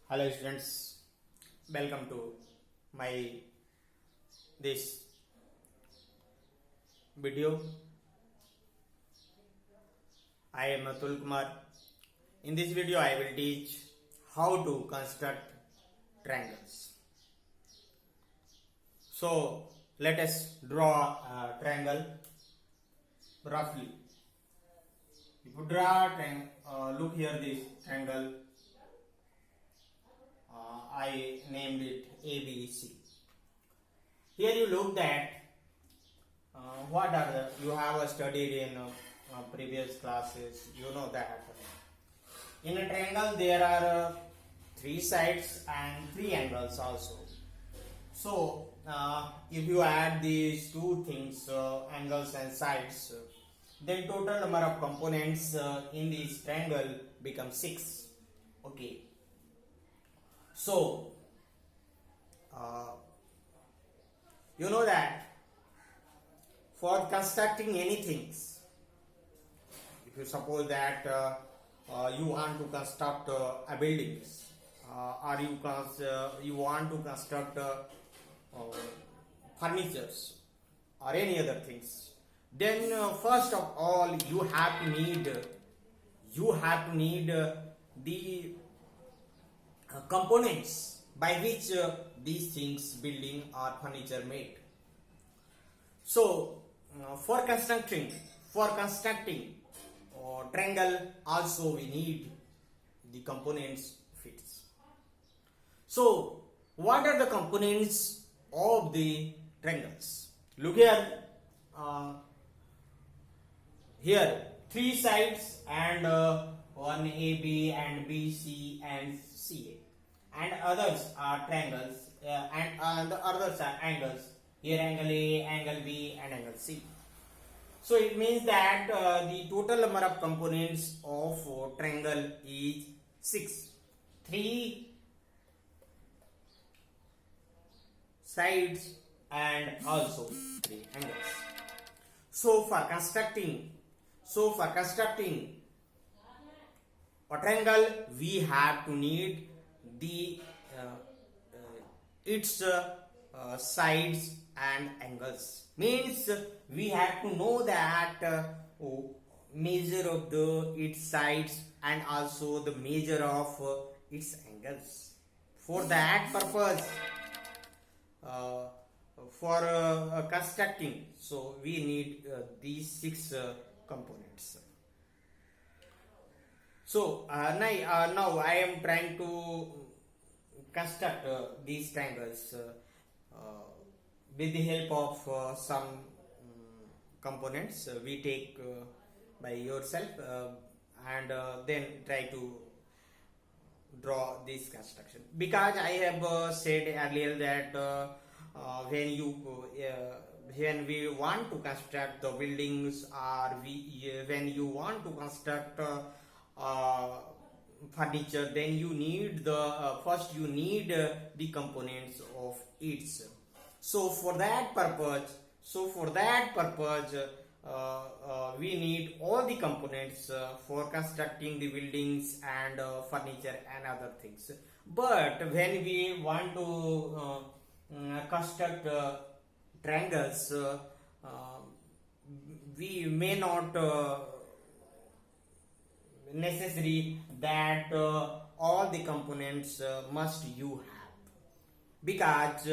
Hello students, welcome to my this video. I am Atul Kumar. In this video I will teach how to construct triangles. So let us draw a triangle roughly. If you draw a triangle, look here this triangle. I named it ABC. Here you look at what are you have studied in previous classes. You know that in a triangle there are three sides and three angles also. So if you add these two things, angles and sides, then total number of components in this triangle become 6. Okay. So you know that for constructing anything, if you suppose that you want to construct a building, or you want to construct furnitures or any other things, then first of all you have to need the components by which these things, building or furniture made. So for constructing triangle also we need the components fits. So what are the components of the triangles? Look here. Here three sides and one AB and BC and CA, and others are triangles and the others are angles. Here angle A, angle B and angle C. So it means that the total number of components of triangle is 6. 3 sides and also 3 angles. So for constructing a triangle we have to need the its sides and angles. Means we have to know that measure of its sides and also the measure of its angles. For that purpose, for constructing, so we need these 6 components. So now I am trying to construct these triangles with the help of some components we take by yourself and then try to draw this construction, because I have said earlier that when we want to construct the buildings, or when you want to construct furniture, then you need the first you need the components of its. So for that purpose we need all the components for constructing the buildings and furniture and other things. But when we want to construct triangles, we may not necessary that all the components must you have, because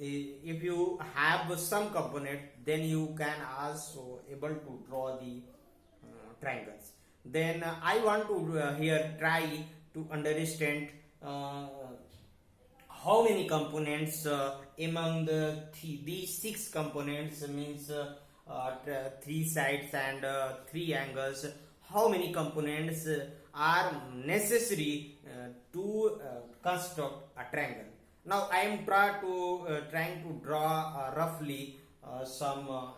if you have some component, then you can also able to draw the triangles. Then I want to here try to understand how many components among these 6 components, means 3 sides and 3 angles, how many components are necessary to construct a triangle. Now I am trying to draw roughly some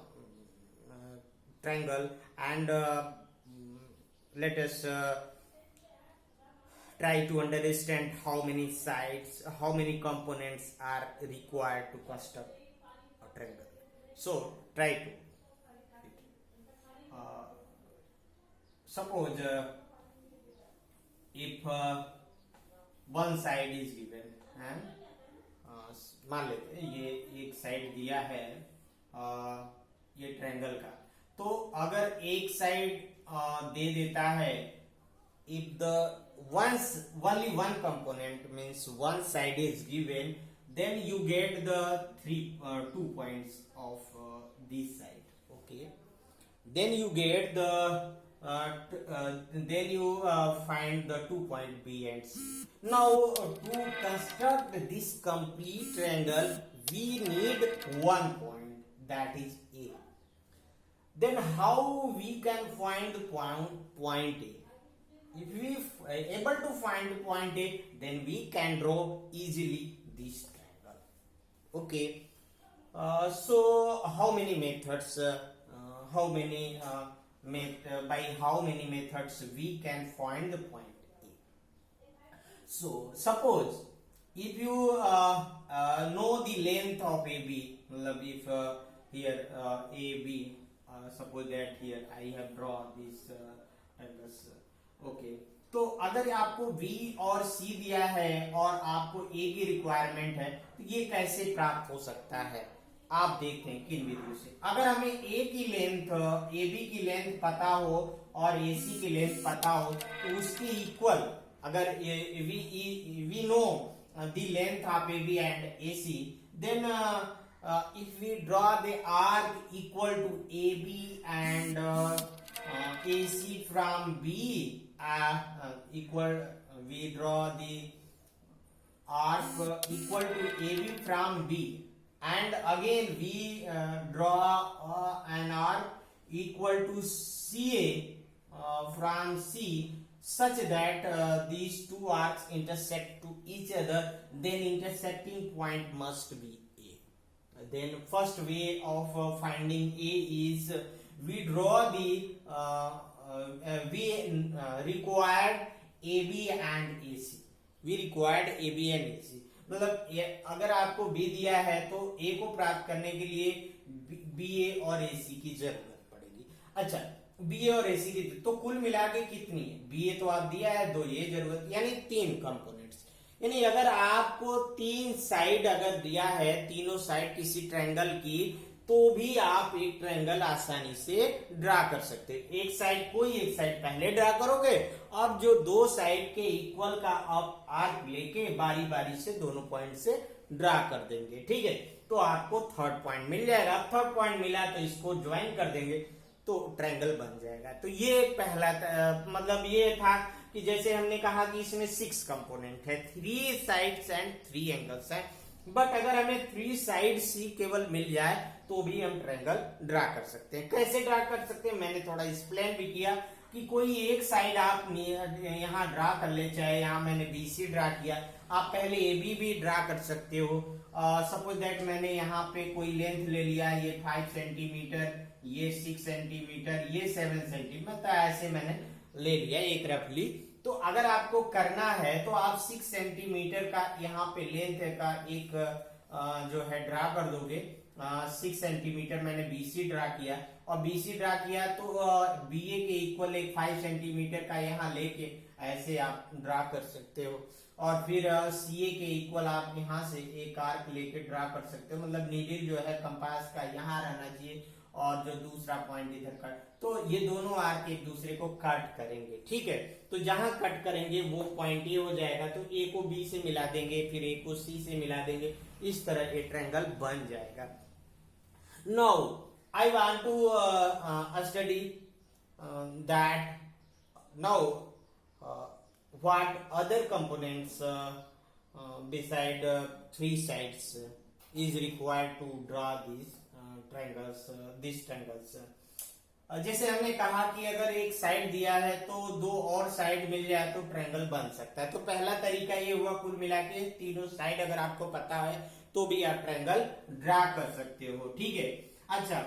triangle, and let us try to understand how many sides, how many components are required to construct a triangle. So try to suppose if one side is given है, मान लेते हैं ये एक side दिया है ये triangle का, तो अगर एक साइड दे देता है, if the only one component means one side is given, then you get the 2 points of this side. Okay, then you get the then you find the 2 point B and C. Now to construct this complete triangle we need 1 point, that is A. Then how we can find the point A? If we able to find point A, then we can draw easily this triangle. Okay, so how many methods, by how many methods we can find the point A? So suppose if you know the length of AB, if here AB, suppose that here I have drawn this triangles. Okay, तो अगर आपको B और C दिया है और आपको A की requirement है, तो ये कैसे प्राप्त हो सकता है आप देखते हैं किन विधियों से। अगर हमें A की लेंथ, AB की लेंथ पता हो और AC की लेंथ पता हो, तो उसके इक्वल अगर we know the length of AB and AC, then if we draw the arc equal to AB and AC from B, we draw the arc equal to AB from B, and again we draw an arc equal to CA from C, such that these two arcs intersect to each other, then intersecting point must be A. Then first way of finding A is we draw the we required AB and AC. We required AB and AC. मतलब अगर आपको B दिया है तो A को प्राप्त करने के लिए BA और AC की जरूरत पड़ेगी। अच्छा, BA और AC की तो कुल मिला के कितनी है? BA तो आप दिया है 2, ये जरूरत, यानी 3 कंपोनेंट्स। यानी अगर आपको 3 साइड अगर दिया है, तीनों साइड किसी ट्रायंगल की, तो भी आप एक ट्रायंगल आसानी से ड्रा कर सकते हैं। एक साइड कोई एक साइड पहले ड्रा करोगे, अब जो 2 साइड के इक्वल का आप आर्क लेके बारी बारी से दोनों पॉइंट से ड्रा कर देंगे। ठीक है, तो आपको थर्ड पॉइंट मिल जाएगा। थर्ड पॉइंट मिला तो इसको ज्वाइन कर देंगे तो ट्रायंगल बन जाएगा। तो ये पहला मतलब ये था कि जैसे हमने कहा कि इसमें 6 कंपोनेंट है, 3 साइड्स एंड 3 एंगल्स है, बट अगर हमें 3 साइड्स ही केवल मिल जाए तो भी हम ट्रायंगल ड्रा कर सकते हैं। कैसे ड्रा कर सकते हैं मैंने थोड़ा एक्सप्लेन भी किया कि कोई एक साइड आप यहाँ ड्रा कर ले, चाहे यहाँ मैंने BC ड्रा किया, आप पहले AB भी ड्रा कर सकते हो। सपोज दैट मैंने यहाँ पे कोई लेंथ ले लिया, ये 5 सेंटीमीटर, ये 6 सेंटीमीटर, ये 7 सेंटीमीटर, तो ऐसे मैंने ले लिया एक रफली। तो अगर आपको करना है तो आप 6 सेंटीमीटर का यहाँ पे लेंथ का एक जो है ड्रा कर दोगे। 6 सेंटीमीटर मैंने BC ड्रा किया, और BC ड्रा किया तो BA के इक्वल एक 5 सेंटीमीटर का यहाँ लेके ऐसे आप ड्रा कर सकते हो, और फिर CA के इक्वल आप यहाँ से एक आर्क लेके ड्रा कर सकते हो। मतलब नीडल जो है कंपास का यहाँ रहना चाहिए और जो दूसरा पॉइंट इधर कट, तो ये दोनों आर्क एक दूसरे को कट करेंगे। ठीक है, तो जहां कट करेंगे वो पॉइंट ए हो जाएगा, तो ए को बी से मिला देंगे, फिर ए को सी से मिला देंगे, इस तरह एक ट्रायंगल बन जाएगा। Now I want to study that now what other components beside 3 sides is required to draw these triangles. जैसे हमने कहा कि अगर एक साइड दिया है तो 2 और साइड मिल जाए तो ट्रायंगल बन सकता है। तो पहला तरीका ये हुआ, कुल मिला के तीनों साइड अगर आपको पता है तो भी आप ट्रायंगल ड्रा कर सकते हो। ठीक है, अच्छा,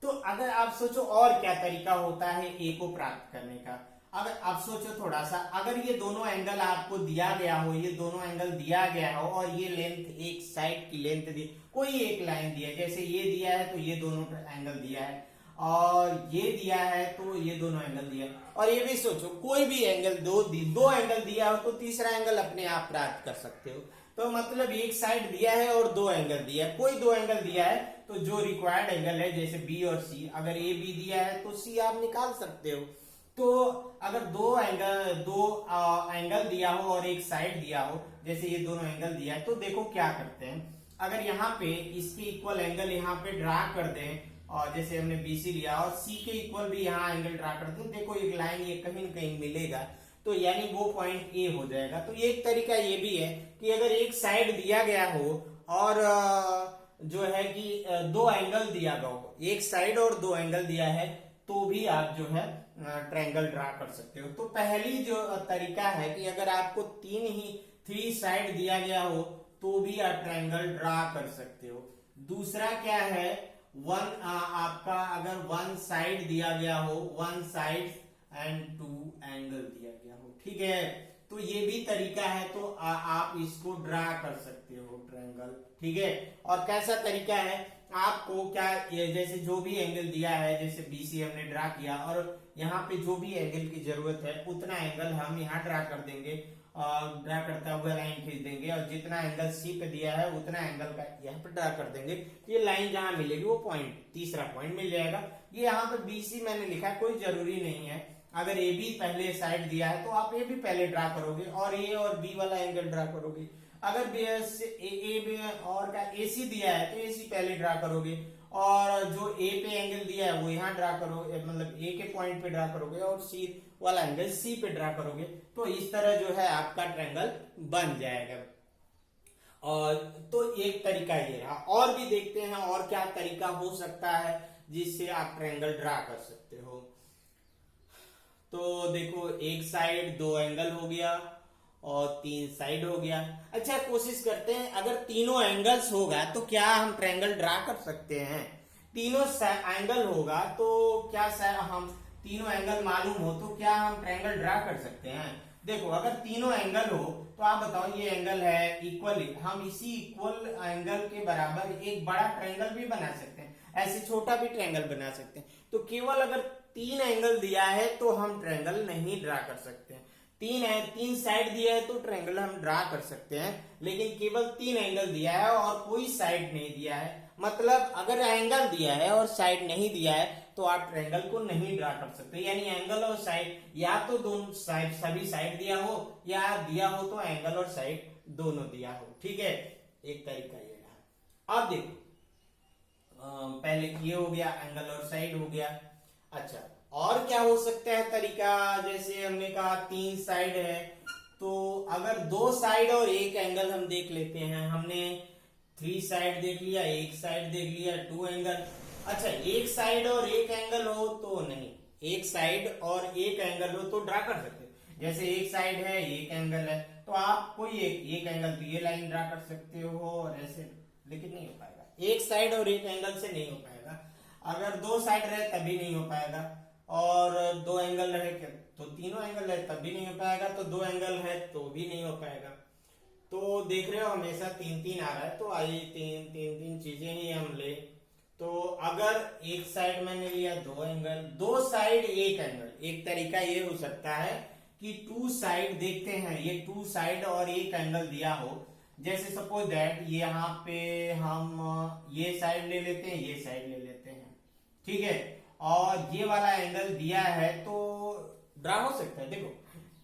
तो अगर आप सोचो और क्या तरीका होता है ए को प्राप्त करने का, अगर आप सोचो थोड़ा सा, अगर ये दोनों एंगल आपको दिया गया हो, ये दोनों एंगल दिया गया हो और ये लेंथ एक साइड की लेंथ दी, कोई एक लाइन दिया, जैसे ये दिया है तो ये दोनों एंगल दिया है। और ये दिया है तो ये दोनों एंगल दिया है। और ये भी सोचो कोई भी एंगल दो एंगल दिया हो तो तीसरा एंगल अपने आप प्राप्त कर सकते हो। तो मतलब एक साइड दिया है और दो एंगल दिया है, कोई दो एंगल दिया है तो जो रिक्वायर्ड एंगल है जैसे बी और सी, अगर ए बी दिया है तो सी आप निकाल सकते हो। तो अगर दो एंगल दिया हो और एक साइड दिया हो, जैसे ये दोनों एंगल दिया है, तो देखो क्या करते हैं, अगर यहाँ पे इसके इक्वल एंगल यहाँ पे ड्रा कर दें, और जैसे हमने BC लिया और C के इक्वल भी यहाँ एंगल ड्रा कर दें, देखो एक लाइन ये कहीं न कहीं मिलेगा, तो यानी वो पॉइंट ए हो जाएगा। तो एक तरीका ये भी है कि अगर एक साइड दिया गया हो और जो है कि दो एंगल दिया गया हो, एक साइड और दो एंगल दिया है, तो भी आप जो है ट्रायंगल ड्रा कर सकते हो। तो पहली जो तरीका है कि अगर आपको थ्री साइड दिया गया हो तो भी आप ट्रायंगल ड्रा कर सकते हो। दूसरा क्या है, आपका अगर वन साइड दिया गया हो, one side and two angle दिया गया हो, ठीक है, तो ये भी तरीका है। तो आप इसको ड्रा कर सकते हो ट्रायंगल, ठीक है। और कैसा तरीका है, आपको क्या, जैसे जो भी एंगल दिया है, जैसे BC हमने ड्रा किया और यहाँ पे जो भी एंगल की जरूरत है उतना एंगल हम यहाँ ड्रा कर देंगे, ड्रा करता हुआ लाइन खींच देंगे, और जितना एंगल C पे दिया है उतना एंगल का यहाँ पे ड्रा कर देंगे। ये लाइन जहां मिलेगी वो पॉइंट, तीसरा पॉइंट मिल जाएगा। ये यहाँ पे BC मैंने लिखा है, कोई जरूरी नहीं है। अगर AB पहले साइड दिया है तो आप AB पहले ड्रा करोगे और A और B वाला एंगल ड्रा करोगे। अगर AC दिया है तो AC पहले ड्रा करोगे, और जो A पे एंगल दिया है वो यहाँ ड्रा करोगे, मतलब A के पॉइंट पे ड्रा करोगे, और C वाला एंगल C पे ड्रा करोगे। तो इस तरह जो है आपका ट्रायंगल बन जाएगा। और तो एक तरीका ये रहा, और भी देखते हैं और क्या तरीका हो सकता है जिससे आप ट्रायंगल ड्रा कर सकते हो। तो देखो एक साइड दो एंगल हो गया और तीन साइड हो गया। अच्छा कोशिश करते हैं, अगर तीनों एंगल्स होगा तो क्या हम ट्रायंगल ड्रा कर सकते हैं? तीनों एंगल होगा तो क्या हम तीनों एंगल मालूम हो तो क्या हम ट्रायंगल ड्रा कर सकते हैं? देखो अगर तीनों एंगल हो तो आप बताओ, ये एंगल है इक्वली, हम इसी इक्वल एंगल के बराबर एक बड़ा ट्रायंगल भी बना सकते हैं, ऐसे छोटा भी ट्रायंगल बना सकते हैं। तो केवल अगर तीन एंगल दिया है तो हम ट्रायंगल नहीं ड्रा कर सकते हैं। तीन साइड दिया है तो ट्रायंगल हम ड्रा कर सकते हैं, लेकिन केवल तीन एंगल दिया है और कोई साइड नहीं दिया है। मतलब अगर एंगल दिया है और साइड नहीं दिया है तो आप ट्रायंगल को नहीं ड्रा कर सकते। यानी एंगल और साइड, या तो दोनों साइड, सभी साइड दिया हो, या दिया हो तो एंगल और साइड दोनों दिया हो, ठीक है। एक तरीका ये रहा। अब देखो पहले ये हो गया, एंगल और साइड हो गया। अच्छा और क्या हो सकता है तरीका, जैसे हमने कहा तीन साइड है, तो अगर दो साइड और एक एंगल हम देख लेते हैं। हमने थ्री साइड देख लिया, एक साइड देख लिया, टू एंगल। अच्छा एक साइड और एक एंगल हो तो नहीं, एक साइड और एक एंगल हो तो ड्रा कर सकते हैं। जैसे एक साइड है एक एंगल है तो आप कोई एक एंगल तो ये लाइन ड्रा कर सकते हो और ऐसे, लेकिन नहीं हो पाएगा, एक साइड और एक एंगल से नहीं हो पाएगा। अगर दो साइड रहे तभी नहीं हो पाएगा, और दो एंगल रहे तो तीनों एंगल है तब भी नहीं हो पाएगा, तो दो एंगल है तो भी नहीं हो पाएगा। तो देख रहे हो हमेशा तीन तीन आ रहा है, तो आइए तीन चीजें ही हम ले। तो अगर एक साइड मैंने लिया दो एंगल, दो साइड एक एंगल, एक तरीका ये हो सकता है कि टू साइड देखते हैं, ये टू साइड और एक एंगल दिया हो। जैसे सपोज दैट यहाँ पे हम ये साइड ले लेते हैं, ये साइड ले लेते हैं, ठीक है, और ये वाला एंगल दिया है तो ड्रा हो सकता है। देखो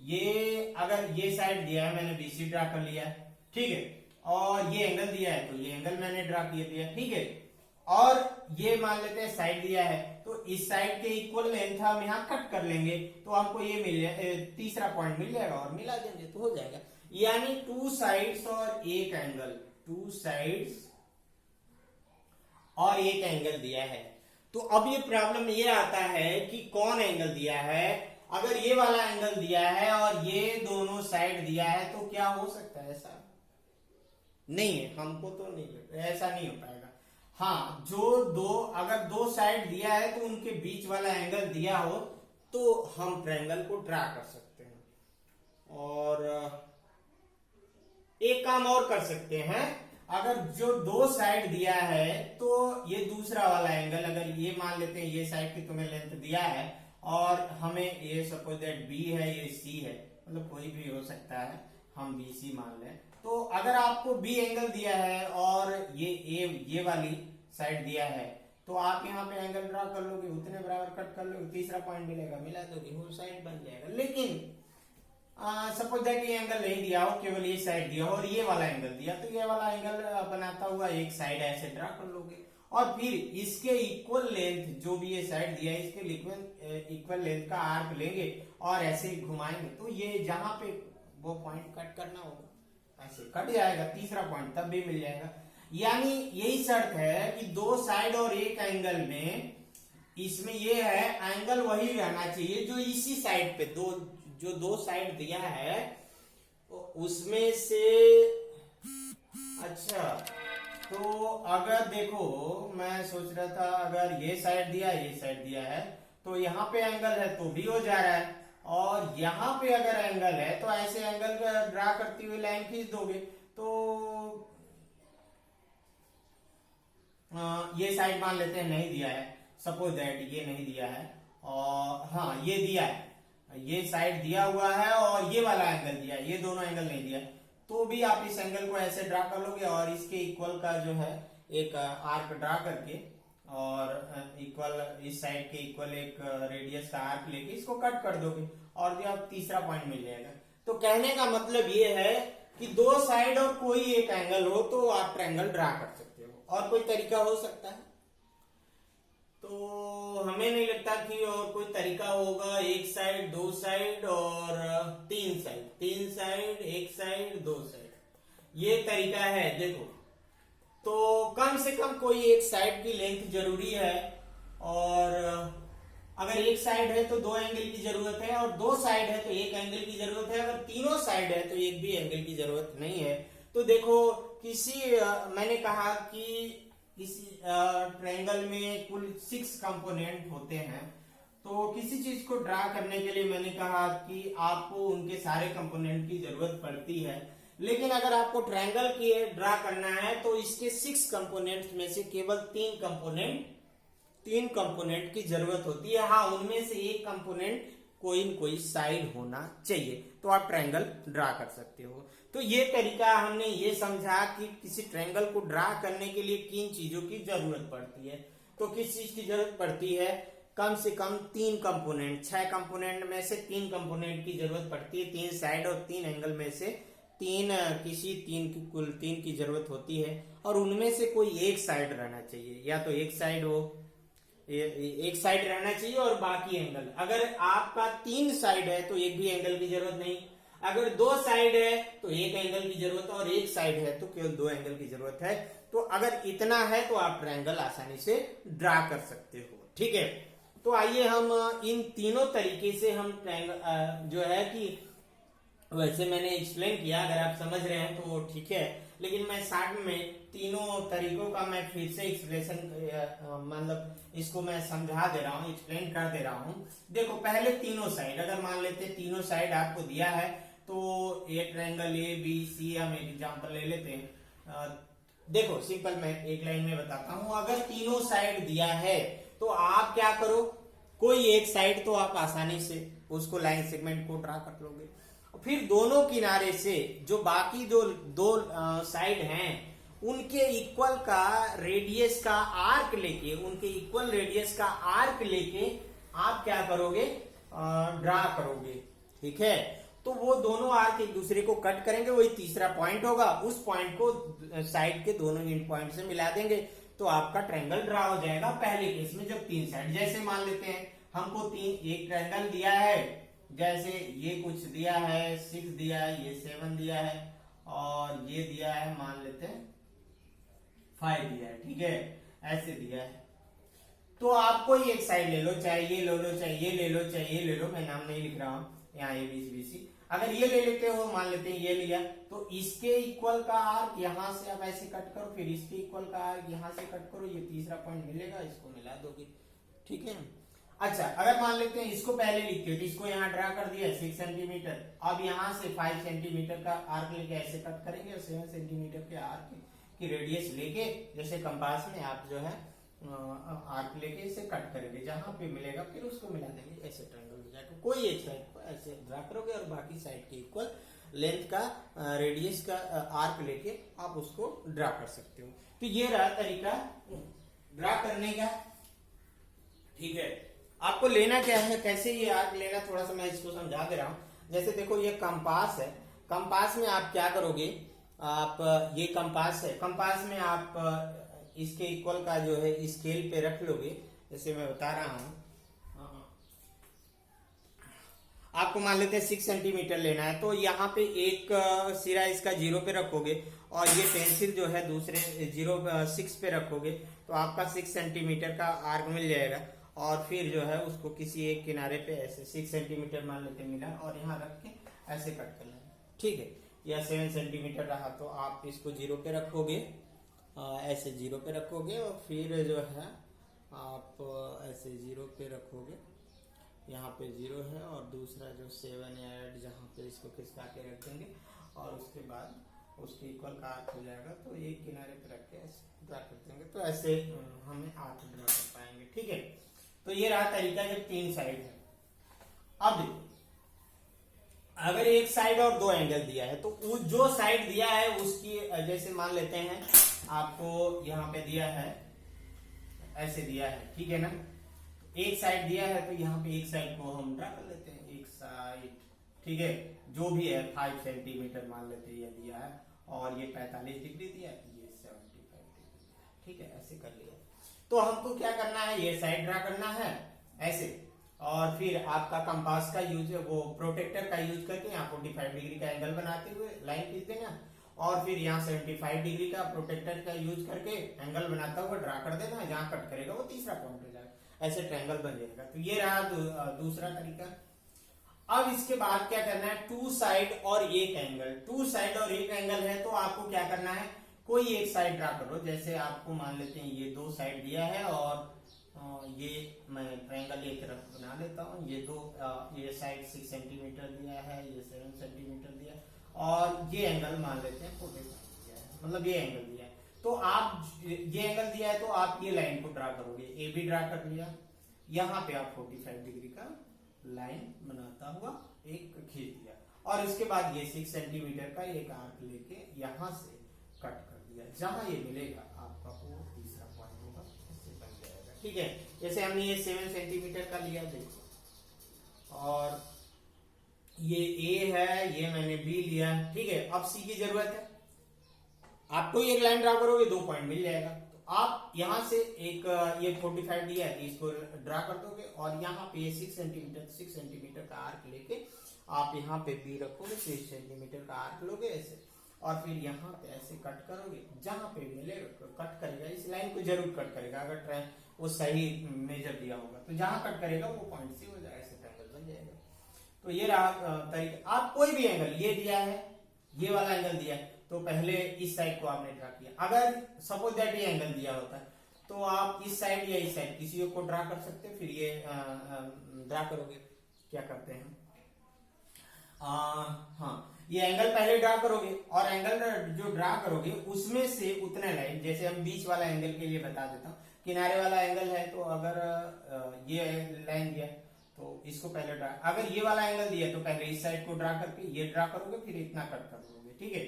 ये अगर ये साइड दिया है, मैंने BC ड्रा कर लिया है, ठीक है, और ये एंगल दिया है तो ये एंगल मैंने ड्रा कर दिया, ठीक है। और ये मान लेते हैं साइड दिया है तो इस साइड के इक्वल लेंथ हम यहाँ कट कर लेंगे तो हमको ये मिल जाए, तीसरा पॉइंट मिल जाएगा और मिला देंगे तो हो जाएगा। यानी टू साइड्स और एक एंगल, टू साइड्स और एक एंगल दिया है। तो अब ये प्रॉब्लम ये आता है कि कौन एंगल दिया है। अगर ये वाला एंगल दिया है और ये दोनों साइड दिया है तो क्या हो सकता है? ऐसा नहीं है, हमको तो नहीं, ऐसा नहीं हो पाएगा। हाँ अगर दो साइड दिया है तो उनके बीच वाला एंगल दिया हो तो हम ट्रायंगल को ड्रा कर सकते हैं। और एक काम और कर सकते हैं, अगर जो दो साइड दिया है तो ये दूसरा वाला एंगल, अगर ये मान लेते हैं ये साइड की तुम्हें लेंथ दिया है और हमें ये सपोज दैट बी है, ये सी है, मतलब कोई भी हो सकता है, हम बी सी मान लें। तो अगर आपको बी एंगल दिया है और ये वाली साइड दिया है तो आप यहाँ पे एंगल ड्रा कर लोगे, उतने बराबर कट कर लोगे, तीसरा पॉइंट मिलेगा, मिला दोगे, वो साइड बन जाएगा। लेकिन सपोज दैट ये एंगल नहीं दिया हो, केवल ये साइड दिया हो और ये वाला एंगल दिया, तो ये वाला एंगल बनाता हुआ एक साइड ऐसे ड्रा कर लोगे और फिर इसके इक्वल लेंथ, जो भी ये साइड दिया है इसके इक्वल लेंथ का आर्क लेंगे और ऐसे घुमाएंगे, तो ये जहां पे वो पॉइंट कट करना होगा ऐसे कट जाएगा, तीसरा पॉइंट तब भी मिल जाएगा। यानी यही शर्त है कि दो साइड और एक एंगल में, इसमें ये है एंगल वही रहना चाहिए जो इसी साइड पे जो दो साइड दिया है उसमें से। अच्छा, तो अगर देखो मैं सोच रहा था अगर ये साइड दिया है तो यहाँ पे एंगल है तो भी हो जा रहा है, और यहाँ पे अगर एंगल है तो ऐसे एंगल ड्रा करती हुई लाइन खींच दोगे। तो ये साइड मान लेते हैं नहीं दिया है, सपोज दैट ये नहीं दिया है, और हाँ ये दिया है, ये साइड दिया हुआ है और ये वाला एंगल दिया है, ये दोनों एंगल नहीं दिया, तो भी आप इस एंगल को ऐसे ड्रा कर लोगे और इसके इक्वल का जो है एक आर्क ड्रा करके और इक्वल इस साइड के इक्वल एक रेडियस का आर्क लेके इसको कट कर दोगे और भी आप तीसरा पॉइंट मिल जाएगा। तो कहने का मतलब ये है कि दो साइड और कोई एक एंगल हो तो आप ट्रायंगल ड्रा कर सकते हो, और कोई तरीका हो सकता है? तो हमें नहीं लगता कि और कोई तरीका होगा। एक साइड, दो साइड और तीन साइड, एक साइड, दो साइड, ये तरीका है। देखो, तो कम से कम कोई एक साइड की लेंथ जरूरी है, और अगर एक साइड है तो दो एंगल की जरूरत है, और दो साइड है तो एक एंगल की जरूरत है, अगर तीनों साइड है तो एक भी एंगल की जरूरत नहीं है। तो देखो मैंने कहा कि इस ट्रायंगल में कुल 6 कंपोनेंट होते हैं, तो किसी चीज को ड्रा करने के लिए मैंने कहा कि आपको उनके सारे कंपोनेंट की जरूरत पड़ती है। लेकिन अगर आपको ट्रायंगल की ड्रा करना है तो इसके 6 कंपोनेंट्स में से केवल 3 कंपोनेंट की जरूरत होती है। हाँ, उनमें से एक कंपोनेंट कोई न कोई साइड होना चाहिए, तो आप ट्रायंगल ड्रा कर सकते हो। तो ये तरीका हमने ये समझा कि किसी ट्रायंगल को ड्रा करने के लिए किन चीजों की जरूरत पड़ती है। तो किस चीज की जरूरत पड़ती है? कम से कम 3 कंपोनेंट, 6 कंपोनेंट में से 3 कंपोनेंट की जरूरत पड़ती है। 3 साइड और 3 एंगल में से कुल 3 की जरूरत होती है, और उनमें से कोई एक साइड रहना चाहिए, या तो एक साइड हो, एक साइड रहना चाहिए और बाकी एंगल। अगर आपका 3 साइड है तो एक भी एंगल की जरूरत नहीं, अगर 2 साइड है तो एक एंगल की जरूरत है, और एक साइड है तो केवल 2 एंगल की जरूरत है। तो अगर इतना है तो आप ट्रायंगल आसानी से ड्रा कर सकते हो। ठीक है, तो आइए हम इन तीनों तरीके से हम ट्रायंगल जो है कि वैसे मैंने एक्सप्लेन किया, अगर आप समझ रहे हैं तो ठीक है, लेकिन मैं शॉर्ट में तीनों तरीकों का मैं फिर से एक्सप्लेशन मतलब इसको मैं समझा दे रहा हूँ, एक्सप्लेन कर दे रहा हूँ। देखो, पहले तीनों साइड, अगर मान लेते तीनों साइड आपको दिया है तो ये ट्रायंगल ए बी सी, हम एक एग्जांपल ले लेते हैं। देखो, सिंपल मैं एक लाइन में बताता हूँ। अगर तीनों साइड दिया है तो आप क्या करो, कोई एक साइड तो आप आसानी से उसको लाइन सेगमेंट को ड्रा कर लोगे, फिर दोनों किनारे से जो बाकी जो दो साइड हैं उनके इक्वल का रेडियस का आर्क लेके, उनके इक्वल रेडियस का आर्क लेके आप क्या करोगे, ड्रा करोगे। ठीक है, तो वो दोनों आर्क एक दूसरे को कट करेंगे, वही तीसरा पॉइंट होगा, उस पॉइंट को साइड के दोनों एंड पॉइंट से मिला देंगे, तो आपका ट्रायंगल ड्रा हो जाएगा। पहले केस में जब 3 साइड, जैसे मान लेते हैं हमको एक ट्रायंगल दिया है, जैसे ये कुछ दिया है 6 दिया है, ये 7 दिया है, और ये दिया है मान लेते हैं 5 दिया है। ठीक है, ऐसे दिया है, तो आपको एक साइड ले लो, चाहे ये ले लो, चाहे ये ले लो, चाहे ये ले लो, मैं नाम नहीं लिख रहा हूं यहाँ, ए बी सी सी। अगर ये ले लेते हो, मान लेते हैं ये लिया, तो इसके इक्वल का आर्क यहां से आप ऐसे कट करो, फिर इसके इक्वल का आर्क यहां से कट करो, ये तीसरा पॉइंट मिलेगा, इसको मिला दोगे। ठीक है, अच्छा, अगर मान लेते हैं इसको पहले लिखते हो, इसको यहाँ ड्रा कर दिया 6 सेंटीमीटर, अब यहाँ से 5 सेंटीमीटर का आर्क लेके ऐसे कट करेंगे और 7 सेंटीमीटर के आर्क कि रेडियस लेके जैसे कंपास में आप जो है आर्क लेके इसे कट करेंगे, जहां पे मिलेगा फिर उसको मिला देंगे, ऐसे ट्रायंगल हो जाएगा। कोई एक साइड को ऐसे ड्रा करोगे और बाकी साइड के इक्वल लेंथ का रेडियस का आर्क लेके आप उसको ड्रा कर सकते हो। तो ये रहा तरीका ड्रा करने का। ठीक है, आपको लेना क्या है, कैसे ये आर्क लेना, थोड़ा सा मैं इसको समझा दे रहा हूं। जैसे देखो ये कंपास है, कंपास में आप क्या करोगे, आप ये कंपास है, कंपास में आप इसके इक्वल का जो है स्केल पे रख लोगे। जैसे मैं बता रहा हूं, आपको मान लेते हैं 6 सेंटीमीटर लेना है, तो यहाँ पे एक सिरा इसका 0 पे रखोगे और ये पेंसिल जो है दूसरे 6 पे रखोगे, तो आपका 6 सेंटीमीटर का आर्क मिल जाएगा। और फिर जो है उसको किसी एक किनारे पे ऐसे 6 सेंटीमीटर मान लेते मिला और यहाँ रख के ऐसे कट कर लेना। ठीक है, या 7 सेंटीमीटर रहा तो आप इसको 0 पे रखोगे, ऐसे 0 पे रखोगे और फिर जो है आप ऐसे 0 पे रखोगे, यहाँ पे 0 है और दूसरा जो 7 या 8 जहाँ पे इसको खिसका के रख देंगे और उसके बाद उसके इक्वल का आर्क हो जाएगा। तो एक किनारे पे रख के ऐसे ड्रा कर देंगे, तो ऐसे हमें आर्क ड्रा कर पाएंगे। ठीक है, तो ये रहा तरीका जब 3 साइड है। अब देखो, अगर एक साइड और 2 एंगल दिया है, तो जो साइड दिया है उसकी, जैसे मान लेते हैं आपको यहाँ पे दिया है, ऐसे दिया है, ठीक है ना, एक साइड दिया है तो यहाँ पे एक साइड को हम ड्रा कर लेते हैं, एक साइड, ठीक है, जो भी है 5 सेंटीमीटर मान लेते हैं ये दिया है, और ये 45 डिग्री दिया है, ये 75 डिग्री दिया है। ठीक है, ऐसे कर लिया। तो हमको क्या करना है, ये साइड ड्रा करना है ऐसे, और फिर आपका कंपास का यूज, वो प्रोटेक्टर का यूज करके यहाँ 45 डिग्री का एंगल बनाते हुए लाइन खींच देना, और फिर यहाँ 75 डिग्री का प्रोटेक्टर का यूज करके एंगल बनाता हुआ ड्रा कर देना। जहां कट करेगा वो तीसरा पॉइंट हो जाएगा, ऐसे ट्रायंगल बन जाएगा। तो ये रहा दूसरा तरीका। अब इसके बाद क्या करना है, 2 साइड और एक एंगल, 2 साइड और एक एंगल है तो आपको क्या करना है, कोई एक साइड ड्रा करो। जैसे आपको मान लेते हैं ये 2 साइड दिया है और ये मैं ट्रायंगल एक तरफ बना लेता हूँ। ये साइड 6 सेंटीमीटर दिया है, ये 7 सेंटीमीटर दिया है, और ये एंगल मान लेते हैं 45 दिया है, मतलब ये एंगल दिया है। तो आप ये एंगल दिया है तो आप ये लाइन को ड्रा करोगे, ए बी ड्रा कर लिया, यहाँ पे आप 45 डिग्री का लाइन बनाता हुआ एक खींच दिया, और इसके बाद ये 6 सेंटीमीटर का एक आर्क लेके यहाँ से कट कर दिया। जहां ये मिलेगा आपका वो तीसरा पॉइंट होगा, इससे बन जाएगा। ठीक है, जैसे हमने ये 7 सेंटीमीटर का लिया देखो, और ये ए है, ये मैंने बी लिया। ठीक है, अब सी की जरूरत है, आपको एक लाइन ड्रा करोगे 2 पॉइंट मिल जाएगा। तो आप यहां से एक ये 45 दिया है, इसको ड्रा कर दोगे, और यहाँ पे 6 सेंटीमीटर का आर्क लेके आप यहाँ पे बी रखोगे, 6 सेंटीमीटर का आर्क लोगे ऐसे, और फिर यहाँ पे ऐसे कट करोगे, जहां पे मिलेगा कट करेगा, इस लाइन को जरूर कट करेगा अगर वो सही मेजर दिया होगा, तो जहां कट करेगा वो पॉइंट से हो जाएगा, ऐसे ट्रायंगल बन जाएगा। तो ये रहा तरीका। आप कोई भी एंगल, ये दिया है, ये वाला एंगल दिया है, तो पहले इस साइड को आपने ड्रा किया। अगर सपोज दैट ये एंगल दिया होता है तो आप इस साइड या इस साइड किसी को ड्रा कर सकते हैं, फिर ये ड्रा करोगे, क्या करते हैं, हाँ, ये एंगल पहले ड्रा करोगे, और एंगल जो ड्रा करोगे उसमें से उतने लाइन, जैसे हम बीच वाला एंगल के लिए बता देता हूँ, किनारे वाला एंगल है तो अगर ये लाइन दिया तो इसको पहले ड्रा, अगर ये वाला एंगल दिया तो पहले इस साइड को ड्रा करके ये ड्रा करोगे, फिर इतना कट कर दोगे। ठीक है,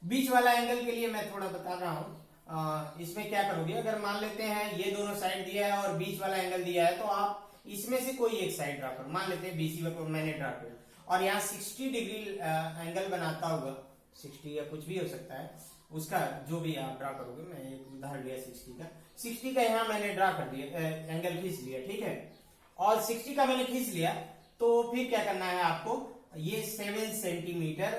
बीच वाला एंगल के लिए मैं थोड़ा बता रहा हूँ, इसमें क्या करोगे, अगर मान लेते हैं ये दोनों साइड दिया है और बीच वाला एंगल दिया है, तो आप इसमें से कोई एक साइड ड्रा करो। मान लेते हैं बीसी को मैंने ड्रा किया, और यहाँ 60 डिग्री एंगल बनाता हुआ, 60 या कुछ भी हो सकता है उसका, जो भी आप ड्रा करोगे, मैं एक उदाहरण लिया 60 का यहाँ मैंने ड्रा कर दिया, एंगल खींच लिया। ठीक है, और 60 का मैंने खींच लिया, तो फिर क्या करना है आपको, ये 7 सेंटीमीटर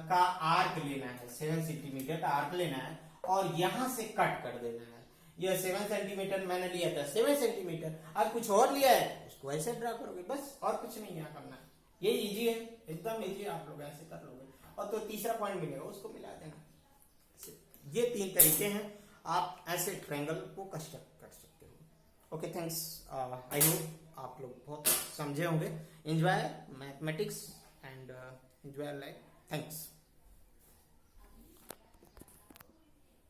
का आर्क लेना है, 7 सेंटीमीटर का आर्क लेना है, और यहां से कट कर देना है। ये 7 सेंटीमीटर मैंने लिया था, 7 सेंटीमीटर, अब कुछ और लिया है उसको ऐसे ड्रा करोगे, बस, और कुछ नहीं यहाँ करना है। ये इजी है, एकदम इजी, आप लोग ऐसे कर लोगे, और तो तीसरा पॉइंट मिलेगा उसको मिला देना। ये 3 तरीके हैं, आप ऐसे ट्रायंगल को कंस्ट्रक्ट कर सकते हो। ओके, थैंक्स, आई होप आप लोग बहुत समझे होंगे। Enjoy mathematics and enjoy life. Thanks.